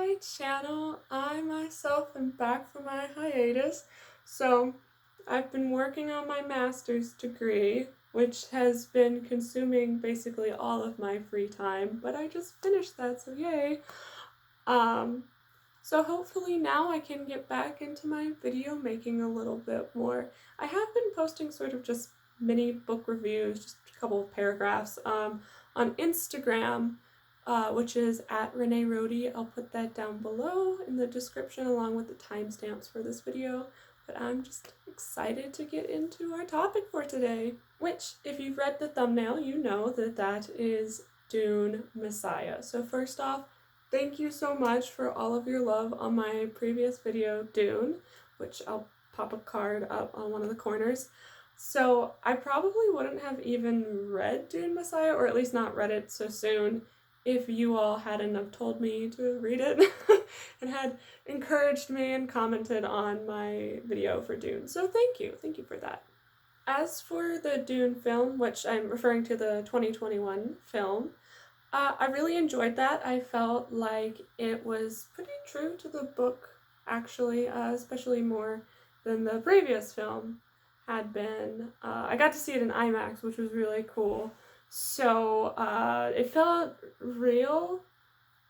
my channel. I myself am back from my hiatus. So I've been working on my master's degree, which has been consuming basically all of my free time, but I just finished that, so yay. Um, so hopefully now I can get back into my video making a little bit more. I have been posting sort of just mini book reviews, just a couple of paragraphs, on Instagram, which is at Renee Rohde. I'll put that down below in the description along with the timestamps for this video. But I'm just excited to get into our topic for today, which, if you've read the thumbnail, you know that that is Dune Messiah. So first off, thank you so much for all of your love on my previous video, Dune, which I'll pop a card up on one of the corners. So I probably wouldn't have even read Dune Messiah, or at least not read it so soon, if you all hadn't have told me to read it and had encouraged me and commented on my video for Dune. So thank you for that. As for the Dune film, which I'm referring to the 2021 film, I really enjoyed that. I felt like it was pretty true to the book, actually, especially more than the previous film had been. I got to see it in IMAX, which was really cool. So it felt real,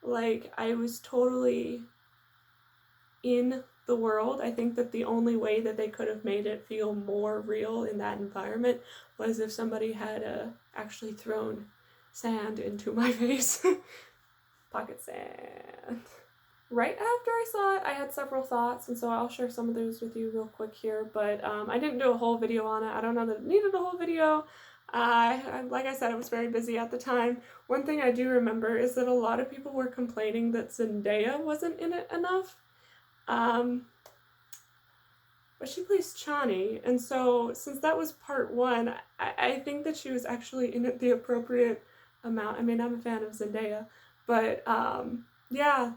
like I was totally in the world. I think that the only way that they could have made it feel more real in that environment was if somebody had actually thrown sand into my face. Pocket sand. Right after I saw it, I had several thoughts, and so I'll share some of those with you real quick here, but I didn't do a whole video on it. I don't know that it needed a whole video. Like I said, I was very busy at the time. One thing I do remember is that a lot of people were complaining that Zendaya wasn't in it enough. But she plays Chani, and so since that was part one, I think that she was actually in it the appropriate amount. I mean, I'm a fan of Zendaya, but yeah,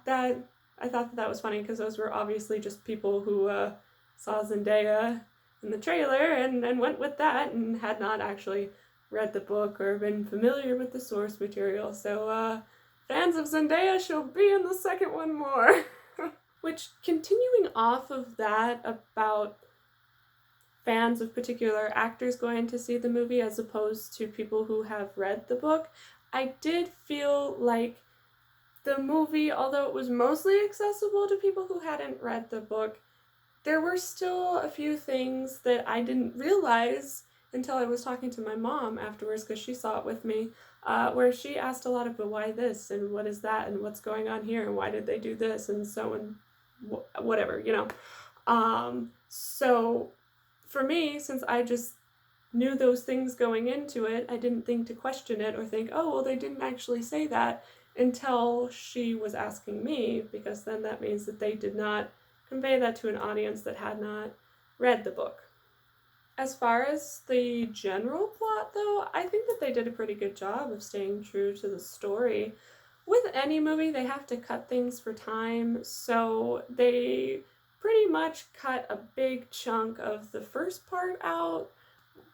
I thought that was funny because those were obviously just people who saw Zendaya in the trailer and went with that and had not actually read the book or been familiar with the source material. So fans of Zendaya shall be in the second one more. Which, continuing off of that about fans of particular actors going to see the movie as opposed to people who have read the book, I did feel like the movie, although it was mostly accessible to people who hadn't read the book, there were still a few things that I didn't realize until I was talking to my mom afterwards, because she saw it with me, where she asked a lot of, but why this, and what is that, and what's going on here, and why did they do this, and so on, whatever, you know. So for me, since I just knew those things going into it, I didn't think to question it or think, oh, well, they didn't actually say that, until she was asking me, because then that means that they did not convey that to an audience that had not read the book. As far as the general plot, though, I think that they did a pretty good job of staying true to the story. With any movie, they have to cut things for time, so they pretty much cut a big chunk of the first part out,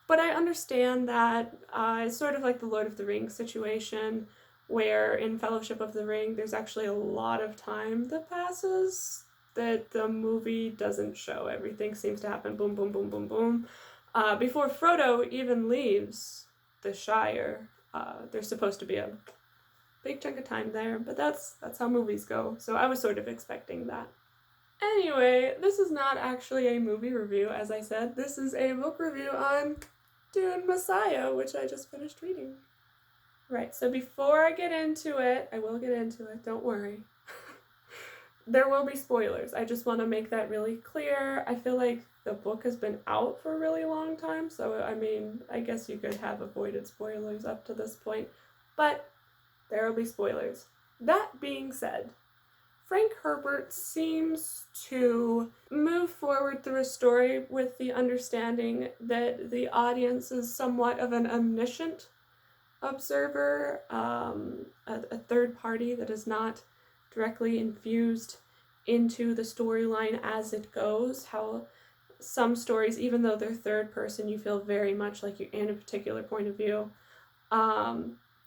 but I understand that it's sort of like the Lord of the Rings situation, where in Fellowship of the Ring, there's actually a lot of time that passes that the movie doesn't show. Everything seems to happen boom, boom, boom, boom, boom. Before Frodo even leaves the Shire, there's supposed to be a big chunk of time there, but that's how movies go, so I was sort of expecting that. Anyway, this is not actually a movie review, as I said. This is a book review on Dune Messiah, which I just finished reading. Right, so before I get into it, I will get into it, don't worry. There will be spoilers. I just want to make that really clear. I feel like the book has been out for a really long time, so I mean, I guess you could have avoided spoilers up to this point, but there will be spoilers. That being said, Frank Herbert seems to move forward through a story with the understanding that the audience is somewhat of an omniscient observer, a third party that is not directly infused into the storyline as it goes. How some stories, even though they're third person, you feel very much like you're in a particular point of view.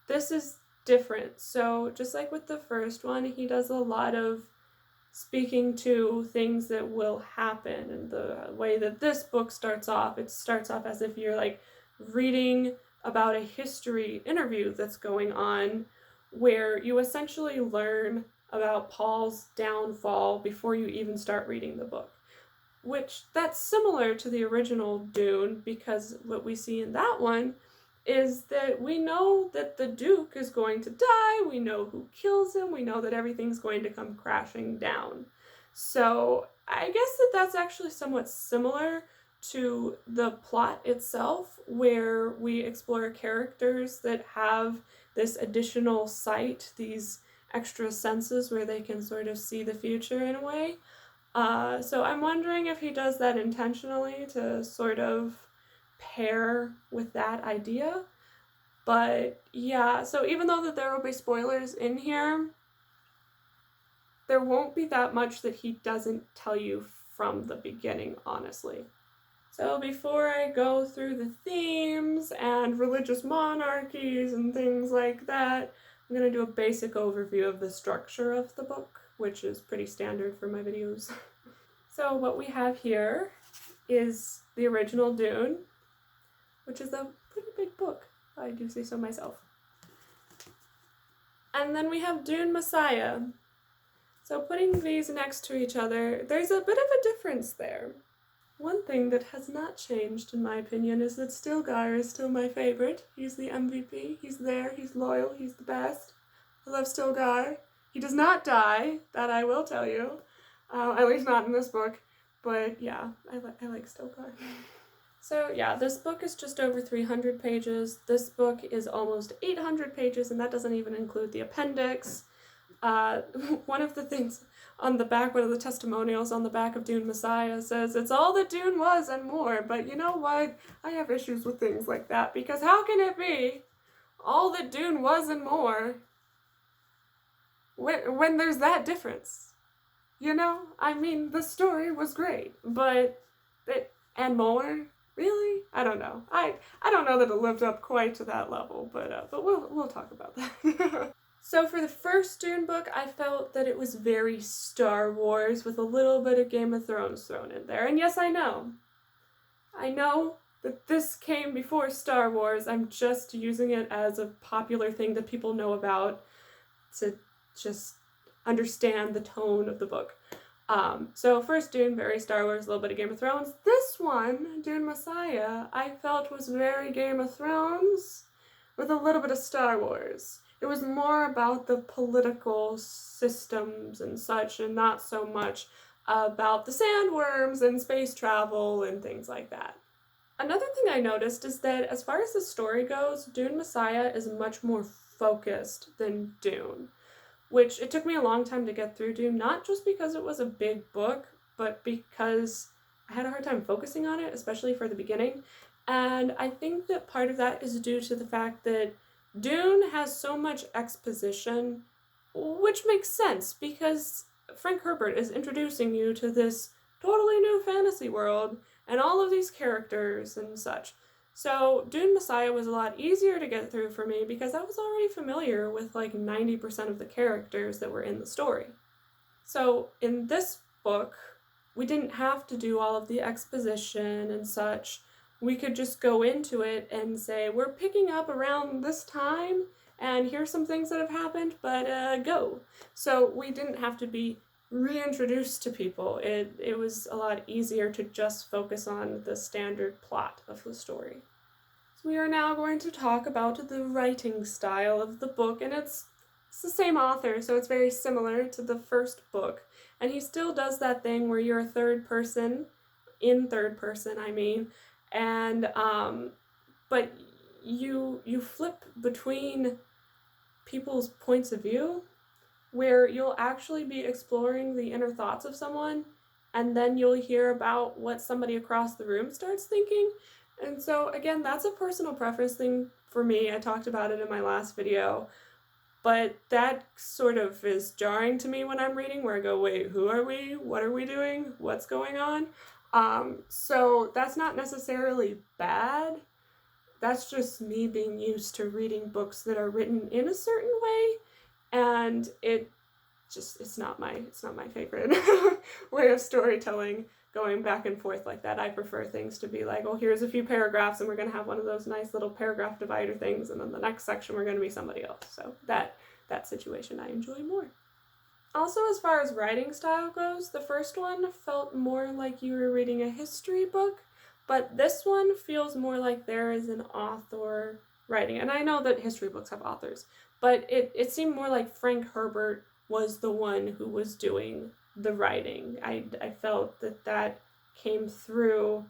This is different. So just like with the first one, he does a lot of speaking to things that will happen. And the way that this book starts off, it starts off as if you're like reading about a history interview that's going on, where you essentially learn about Paul's downfall before you even start reading the book. Which, that's similar to the original Dune, because what we see in that one is that we know that the Duke is going to die, we know who kills him, we know that everything's going to come crashing down. So I guess that that's actually somewhat similar to the plot itself, where we explore characters that have this additional sight, these extra senses where they can sort of see the future in a way. So I'm wondering if he does that intentionally to sort of pair with that idea. But yeah, so even though that there will be spoilers in here, there won't be that much that he doesn't tell you from the beginning, honestly. So before I go through the themes and religious monarchies and things like that, I'm going to do a basic overview of the structure of the book, which is pretty standard for my videos. So what we have here is the original Dune, which is a pretty big book, if I do say so myself. And then we have Dune Messiah. So putting these next to each other, there's a bit of a difference there. One thing that has not changed, in my opinion, is that Stilgar is still my favorite. He's the MVP. He's there. He's loyal. He's the best. I love Stilgar. He does not die, that I will tell you. At least not in this book. But yeah, I like Stilgar. So yeah, this book is just over 300 pages. This book is almost 800 pages, and that doesn't even include the appendix. One of the things on the back, one of the testimonials on the back of Dune Messiah says, it's all that Dune was and more. But you know what? I have issues with things like that, because how can it be all that Dune was and more when there's that difference? You know? I mean, the story was great, but and more? Really? I don't know. I don't know that it lived up quite to that level, but we'll talk about that. So for the first Dune book, I felt that it was very Star Wars with a little bit of Game of Thrones thrown in there. And yes, I know that this came before Star Wars. I'm just using it as a popular thing that people know about to just understand the tone of the book. So first Dune, very Star Wars, a little bit of Game of Thrones. This one, Dune Messiah, I felt was very Game of Thrones with a little bit of Star Wars. It was more about the political systems and such, and not so much about the sandworms and space travel and things like that. Another thing I noticed is that as far as the story goes, Dune Messiah is much more focused than Dune, which it took me a long time to get through Dune, not just because it was a big book, but because I had a hard time focusing on it, especially for the beginning. And I think that part of that is due to the fact that Dune has so much exposition, which makes sense because Frank Herbert is introducing you to this totally new fantasy world and all of these characters and such. So Dune Messiah was a lot easier to get through for me because I was already familiar with like 90% of the characters that were in the story. So in this book, we didn't have to do all of the exposition and such. We could just go into it and say, we're picking up around this time, and here's some things that have happened, but go. So we didn't have to be reintroduced to people. It was a lot easier to just focus on the standard plot of the story. So we are now going to talk about the writing style of the book, and it's the same author, so it's very similar to the first book. And he still does that thing where you're a third person, in third person, I mean, and but you flip between people's points of view, where you'll actually be exploring the inner thoughts of someone, and then you'll hear about what somebody across the room starts thinking. And so again, that's a personal preference thing for me. I talked about it in my last video, but that sort of is jarring to me when I'm reading, where I go, wait, who are we? What are we doing? What's going on? So that's not necessarily bad. That's just me being used to reading books that are written in a certain way, and it it's not my favorite way of storytelling, going back and forth like that. I prefer things to be like, oh, here's a few paragraphs and we're going to have one of those nice little paragraph divider things, and then the next section we're going to be somebody else. So that situation I enjoy more. Also, as far as writing style goes, the first one felt more like you were reading a history book, but this one feels more like there is an author writing. And I know that history books have authors, but it seemed more like Frank Herbert was the one who was doing the writing. I felt that came through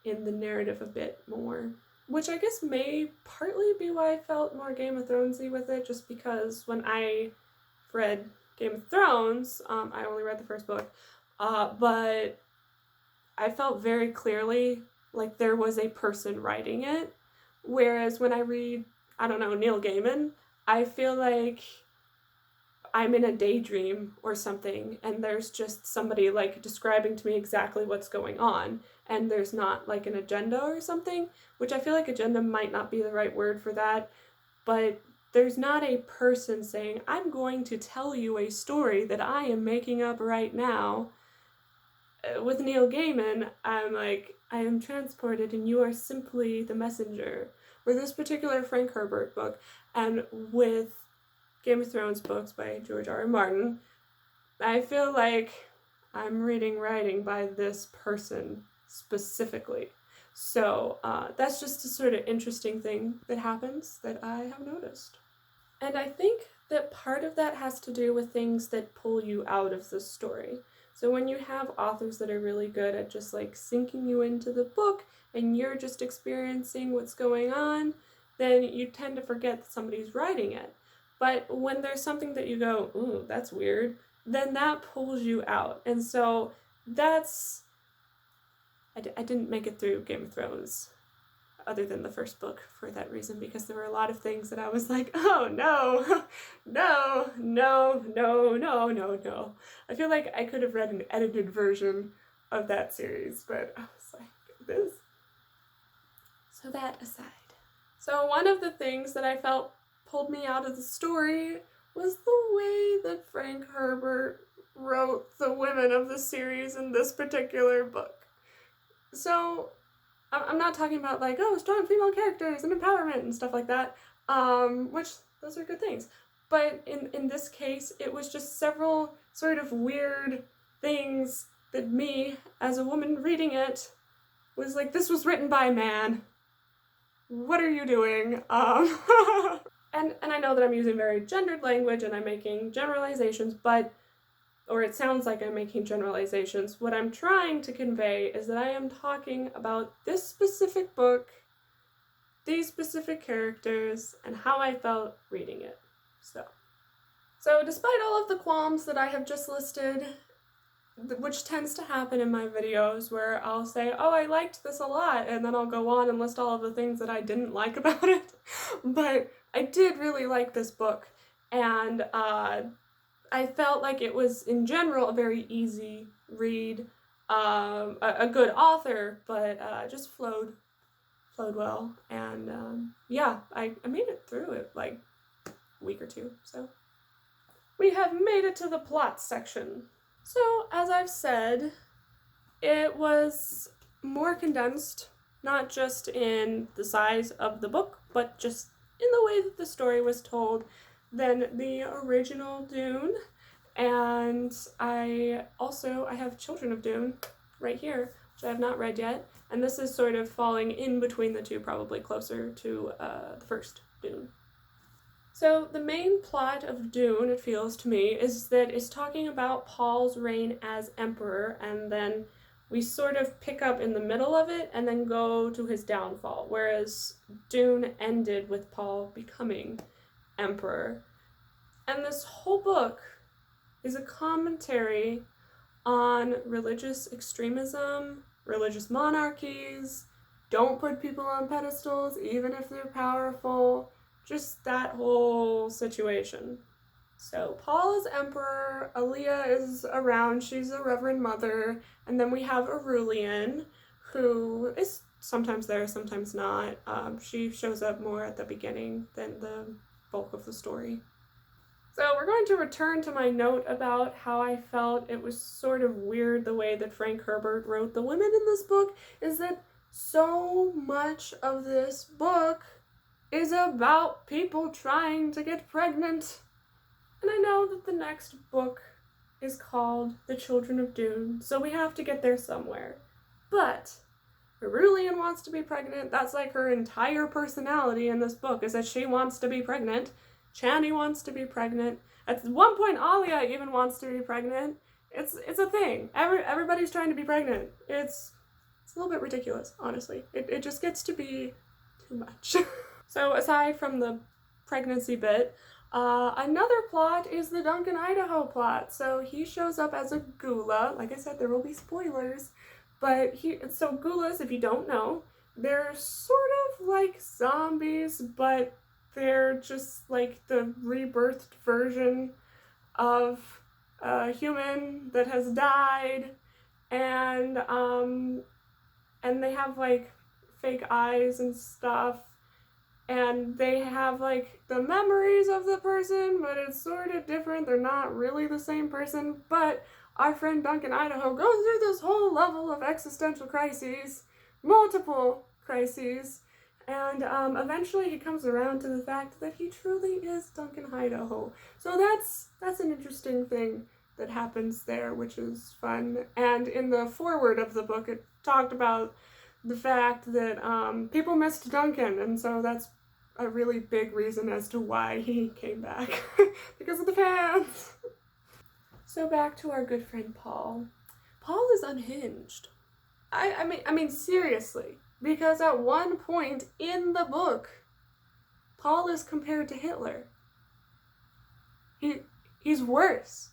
in the narrative a bit more, which I guess may partly be why I felt more Game of Thronesy with it, just because when I read Game of Thrones, I only read the first book, but I felt very clearly like there was a person writing it, whereas when I read, I don't know, Neil Gaiman, I feel like I'm in a daydream or something, and there's just somebody like describing to me exactly what's going on, and there's not like an agenda or something, which I feel like agenda might not be the right word for that, but there's not a person saying, I'm going to tell you a story that I am making up right now. With Neil Gaiman, I'm like, I am transported and you are simply the messenger. With this particular Frank Herbert book, and with Game of Thrones books by George R.R. Martin, I feel like I'm reading writing by this person specifically. So that's just a sort of interesting thing that happens that I have noticed. And I think that part of that has to do with things that pull you out of the story. So when you have authors that are really good at just like sinking you into the book and you're just experiencing what's going on, then you tend to forget that somebody's writing it. But when there's something that you go, ooh, that's weird, then that pulls you out. And so that's... I didn't make it through Game of Thrones, other than the first book, for that reason, because there were a lot of things that I was like, oh no, no, no, no, no, no, no. I feel like I could have read an edited version of that series, but I was like, this. So that aside. So one of the things that I felt pulled me out of the story was the way that Frank Herbert wrote the women of the series in this particular book. So I'm not talking about like, oh, strong female characters and empowerment and stuff like that, which those are good things. But in this case, it was just several sort of weird things that me, as a woman reading it, was like, this was written by a man. What are you doing? And I know that I'm using very gendered language and I'm making generalizations, or it sounds like I'm making generalizations. What I'm trying to convey is that I am talking about this specific book, these specific characters, and how I felt reading it. So despite all of the qualms that I have just listed, which tends to happen in my videos where I'll say, oh, I liked this a lot, and then I'll go on and list all of the things that I didn't like about it, but I did really like this book, and I felt like it was, in general, a very easy read, a good author, but just flowed well, and yeah, I made it through it like a week or two, so. We have made it to the plot section. So, as I've said, it was more condensed, not just in the size of the book, but just in the way that the story was told, than the original Dune. And I have Children of Dune right here, which I have not read yet, and this is sort of falling in between the two, probably closer to the first Dune. So the main plot of Dune, it feels to me, is that it's talking about Paul's reign as emperor, and then we sort of pick up in the middle of it and then go to his downfall, whereas Dune ended with Paul becoming emperor. And this whole book is a commentary on religious extremism, religious monarchies, don't put people on pedestals even if they're powerful, just that whole situation. So Paul is emperor, Aaliyah is around, she's a reverend mother, and then we have Aurelian, who is sometimes there, sometimes not. She shows up more at the beginning than the bulk of the story. So we're going to return to my note about how I felt it was sort of weird the way that Frank Herbert wrote the women in this book, is that so much of this book is about people trying to get pregnant. And I know that the next book is called The Children of Dune, so we have to get there somewhere. But Cerulean wants to be pregnant. That's like her entire personality in this book, is that she wants to be pregnant. Chani wants to be pregnant. At one point, Alia even wants to be pregnant. It's a thing. Everybody's trying to be pregnant. It's a little bit ridiculous, honestly. It just gets to be too much. So aside from the pregnancy bit, another plot is the Duncan Idaho plot. So he shows up as a gula. Like I said, there will be spoilers. But so gulas, if you don't know, they're sort of like zombies, but they're just like the rebirthed version of a human that has died, and they have like fake eyes and stuff, and they have like the memories of the person, but it's sort of different. They're not really the same person, but our friend Duncan Idaho goes through this whole level of existential crises, multiple crises, and eventually he comes around to the fact that he truly is Duncan Idaho. So that's an interesting thing that happens there, which is fun. And in the foreword of the book, it talked about the fact that people missed Duncan, and so that's a really big reason as to why he came back, because of the fans. So back to our good friend Paul. Paul is unhinged. I mean seriously, because at one point in the book, Paul is compared to Hitler. He's worse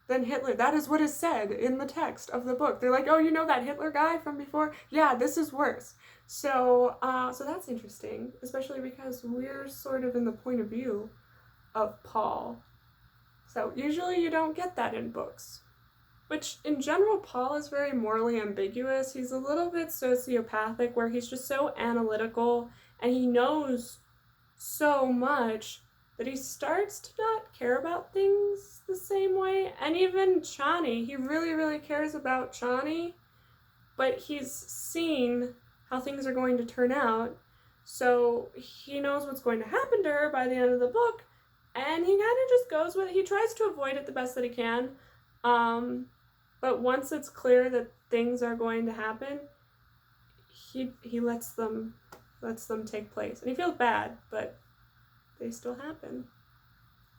than Hitler. That is what is said in the text of the book. They're like, oh, you know that Hitler guy from before? Yeah, this is worse. So that's interesting, especially because we're sort of in the point of view of Paul. So usually you don't get that in books. Which, in general, Paul is very morally ambiguous. He's a little bit sociopathic, where he's just so analytical, and he knows so much that he starts to not care about things the same way. And even Chani, he really, really cares about Chani, but he's seen how things are going to turn out, so he knows what's going to happen to her by the end of the book, and he kind of just goes with it. He tries to avoid it the best that he can, but once it's clear that things are going to happen, he lets them take place. And he feels bad, but they still happen.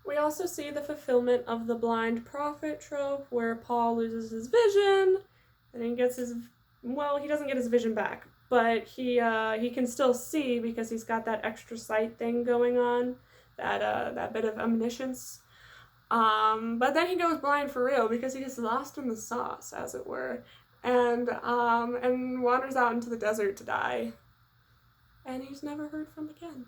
We also see the fulfillment of the blind prophet trope, where Paul loses his vision, and he gets his, well, he doesn't get his vision back, but he can still see because he's got that extra sight thing going on, that bit of omniscience. But then he goes blind for real because he gets lost in the sauce, as it were, and wanders out into the desert to die. And he's never heard from again.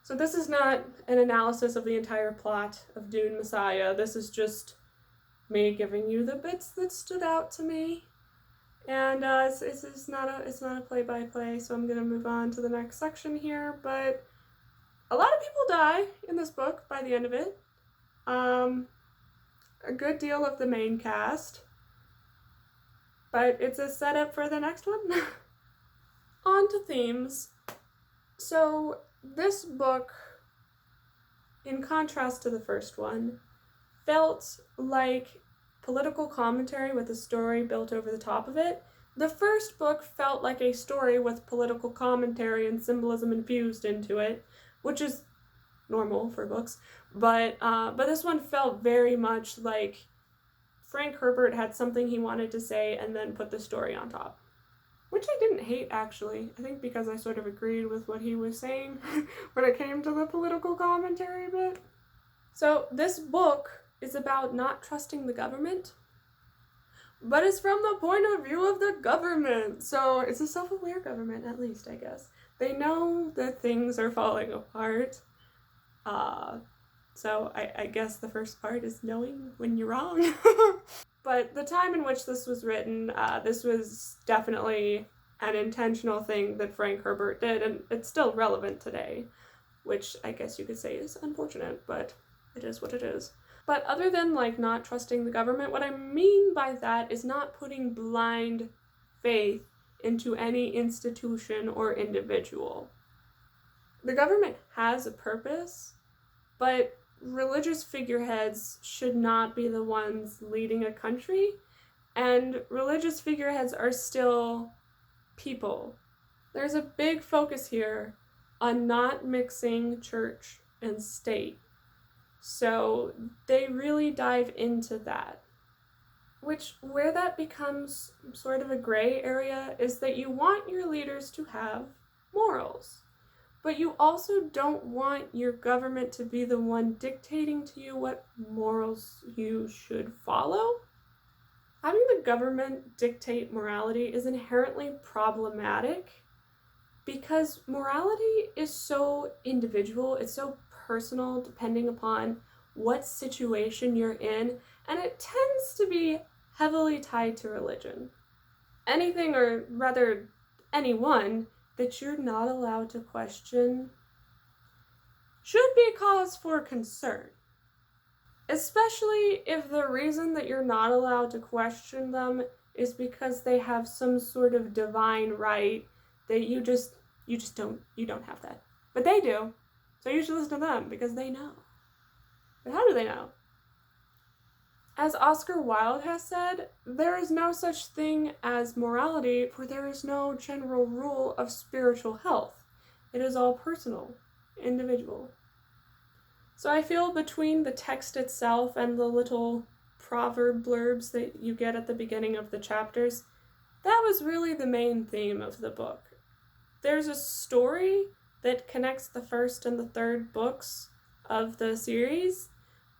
So this is not an analysis of the entire plot of Dune Messiah. This is just me giving you the bits that stood out to me. And it's not a play-by-play, so I'm gonna move on to the next section here. But a lot of people die in this book by the end of it. A good deal of the main cast, but it's a setup for the next one. On to themes. So this book, in contrast to the first one, felt like political commentary with a story built over the top of it. The first book felt like a story with political commentary and symbolism infused into it, which is normal for books, but this one felt very much like Frank Herbert had something he wanted to say and then put the story on top, which I didn't hate, actually. I think because I sort of agreed with what he was saying when it came to the political commentary bit. So this book is about not trusting the government, but it's from the point of view of the government. So it's a self-aware government, at least, I guess. They know that things are falling apart. So I guess the first part is knowing when you're wrong. But the time in which this was written, this was definitely an intentional thing that Frank Herbert did, and it's still relevant today, which I guess you could say is unfortunate, but it is what it is. But other than like not trusting the government, what I mean by that is not putting blind faith into any institution or individual. The government has a purpose, but religious figureheads should not be the ones leading a country, and religious figureheads are still people. There's a big focus here on not mixing church and state. So they really dive into that. Where that becomes sort of a gray area is that you want your leaders to have morals, but you also don't want your government to be the one dictating to you what morals you should follow. Having the government dictate morality is inherently problematic because morality is so individual, it's so personal depending upon what situation you're in, and it tends to be heavily tied to religion. Anything, or rather anyone, that you're not allowed to question should be cause for concern. Especially if the reason that you're not allowed to question them is because they have some sort of divine right that you don't have that. But they do. So you should listen to them because they know. But how do they know? As Oscar Wilde has said, there is no such thing as morality, for there is no general rule of spiritual health. It is all personal, individual. So I feel between the text itself and the little proverb blurbs that you get at the beginning of the chapters, that was really the main theme of the book. There's a story that connects the first and the third books of the series,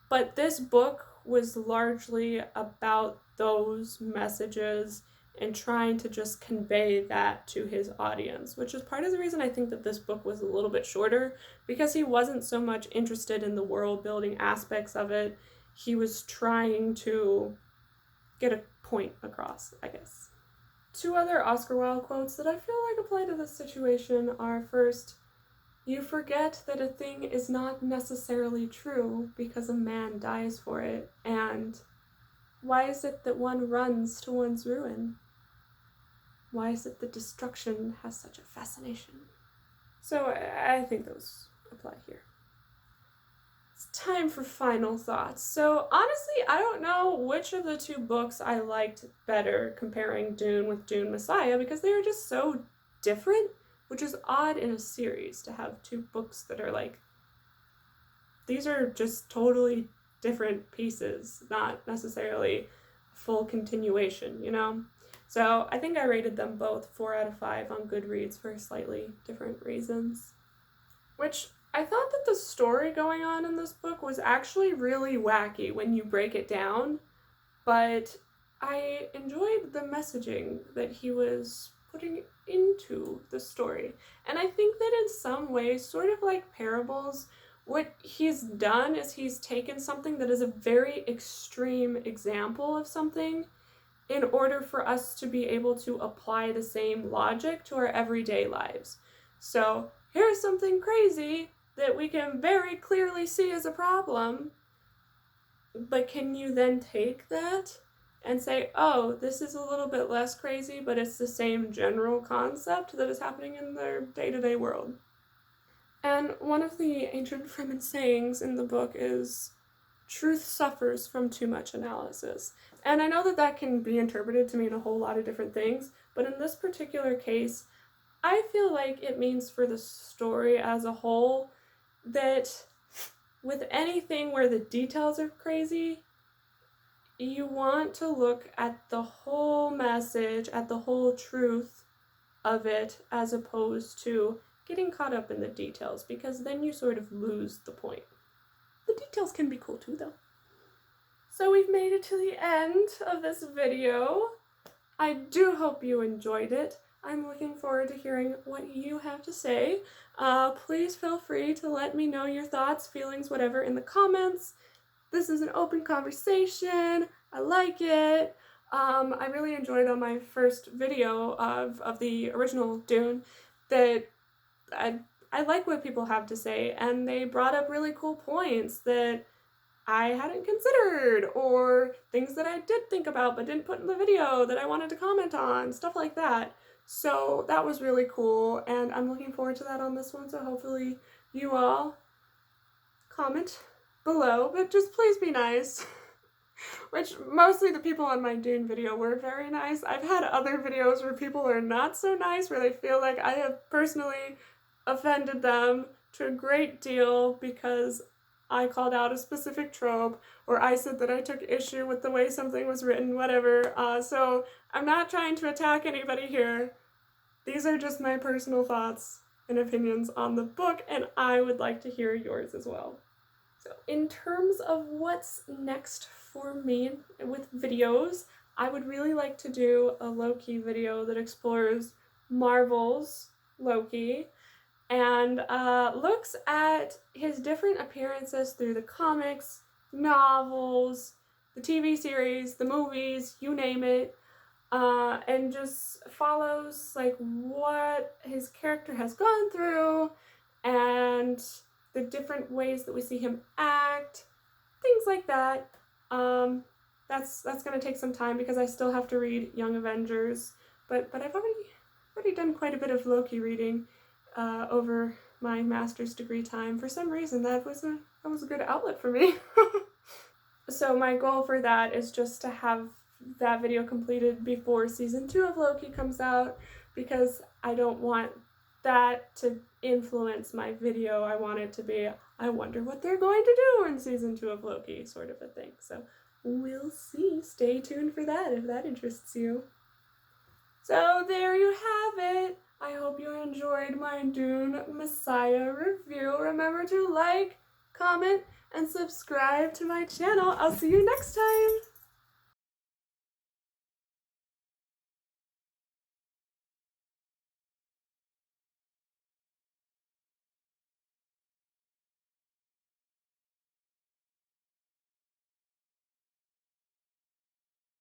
but this book was largely about those messages and trying to just convey that to his audience, which is part of the reason I think that this book was a little bit shorter, because he wasn't so much interested in the world building aspects of it. He was trying to get a point across, I guess. Two other Oscar Wilde quotes that I feel like apply to this situation are, first, "You forget that a thing is not necessarily true because a man dies for it," and "Why is it that one runs to one's ruin? Why is it that destruction has such a fascination?" So I think those apply here. It's time for final thoughts. So honestly, I don't know which of the two books I liked better comparing Dune with Dune Messiah, because they are just so different, which is odd in a series to have two books that are like, these are just totally different pieces, not necessarily full continuation, you know? So I think I rated them both 4 out of 5 on Goodreads for slightly different reasons. Which I thought that the story going on in this book was actually really wacky when you break it down, but I enjoyed the messaging that he was putting into the story. And I think that in some ways, sort of like parables, what he's done is he's taken something that is a very extreme example of something in order for us to be able to apply the same logic to our everyday lives. So here's something crazy that we can very clearly see as a problem, but can you then take that and say, oh, this is a little bit less crazy, but it's the same general concept that is happening in their day-to-day world? And one of the ancient Fremen sayings in the book is, "Truth suffers from too much analysis." And I know that that can be interpreted to mean a whole lot of different things, but in this particular case, I feel like it means for the story as a whole that with anything where the details are crazy, you want to look at the whole message, at the whole truth of it, as opposed to getting caught up in the details, because then you sort of lose the point. The details can be cool too, though. So we've made it to the end of this video. I do hope you enjoyed it. I'm looking forward to hearing what you have to say. Please feel free to let me know your thoughts, feelings, whatever in the comments. This is an open conversation. I like it. I really enjoyed on my first video of the original Dune that I like what people have to say, and they brought up really cool points that I hadn't considered, or things that I did think about but didn't put in the video that I wanted to comment on, stuff like that. So that was really cool, and I'm looking forward to that on this one, so hopefully you all comment below, but just please be nice. Which mostly the people on my Dune video were very nice. I've had other videos where people are not so nice, where they feel like I have personally offended them to a great deal because I called out a specific trope, or I said that I took issue with the way something was written, whatever. So I'm not trying to attack anybody here. These are just my personal thoughts and opinions on the book, and I would like to hear yours as well. So in terms of what's next for me with videos, I would really like to do a Loki video that explores Marvel's Loki and looks at his different appearances through the comics, novels, the TV series, the movies, you name it, and just follows like what his character has gone through and the different ways that we see him act, things like that. That's gonna take some time because I still have to read Young Avengers, but I've already done quite a bit of Loki reading over my master's degree time. For some reason, that was a good outlet for me. So my goal for that is just to have that video completed before season 2 of Loki comes out, because I don't want that to influence my video. I want it to be, I wonder what they're going to do in season 2 of Loki, sort of a thing. So we'll see. Stay tuned for that if that interests you. So there you have it. I hope you enjoyed my Dune Messiah review. Remember to like, comment, and subscribe to my channel. I'll see you next time.